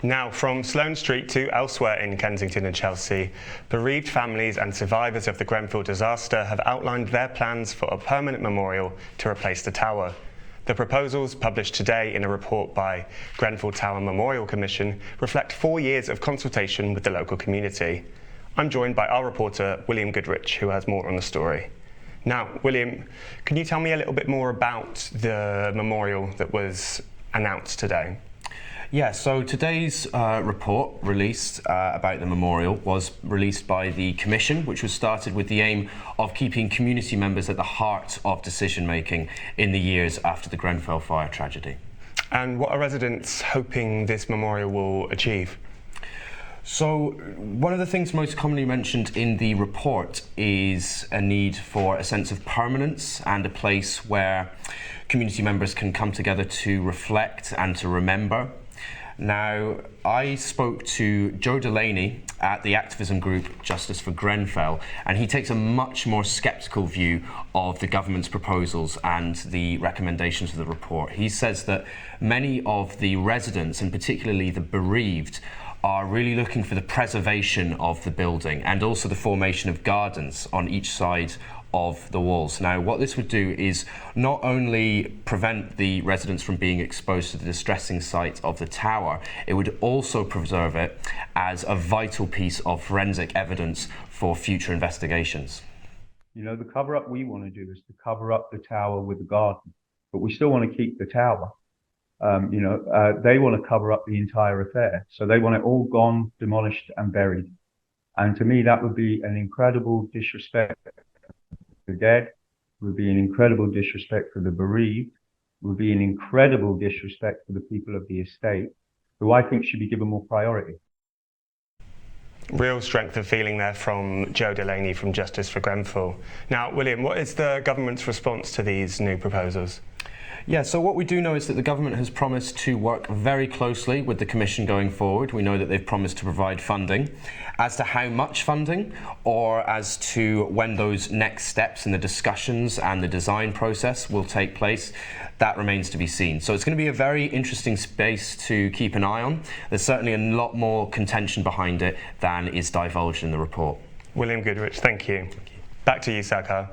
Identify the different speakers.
Speaker 1: Now, from Sloane Street to elsewhere in Kensington and Chelsea, bereaved families and survivors of the Grenfell disaster have outlined their plans for a permanent memorial to replace the tower. The proposals, published today in a report by Grenfell Tower Memorial Commission, reflect 4 years of consultation with the local community. I'm joined by our reporter, William Goodrich, who has more on the story. Now, William, can you tell me a little bit more about the memorial that was announced today?
Speaker 2: Yeah, so today's report released about the memorial was released by the Commission, which was started with the aim of keeping community members at the heart of decision making in the years after the Grenfell fire tragedy.
Speaker 1: And what are residents hoping this memorial will achieve?
Speaker 2: So one of the things most commonly mentioned in the report is a need for a sense of permanence and a place where community members can come together to reflect and to remember. Now, I spoke to Joe Delaney at the activism group Justice for Grenfell, and he takes a much more sceptical view of the government's proposals and the recommendations of the report. He says that many of the residents, and particularly the bereaved, are really looking for the preservation of the building and also the formation of gardens on each side of the walls. Now, what this would do is not only prevent the residents from being exposed to the distressing sight of the tower, it would also preserve it as a vital piece of forensic evidence for future investigations.
Speaker 3: You know, the cover-up we want to do is to cover up the tower with the garden, but we still want to keep the tower. They want to cover up the entire affair. So they want it all gone, demolished and buried. And to me, that would be an incredible disrespect the dead, would be an incredible disrespect for the bereaved, would be an incredible disrespect for the people of the estate, who I think should be given more priority.
Speaker 1: Real strength of feeling there from Joe Delaney from Justice for Grenfell. Now, William, what is the government's response to these new proposals?
Speaker 2: Yeah, so what we do know is that the government has promised to work very closely with the Commission going forward. We know that they've promised to provide funding. As to how much funding, or as to when those next steps in the discussions and the design process will take place, that remains to be seen. So it's going to be a very interesting space to keep an eye on. There's certainly a lot more contention behind it than is divulged in the report.
Speaker 1: William Goodrich, thank you. Back to you, Sarkar.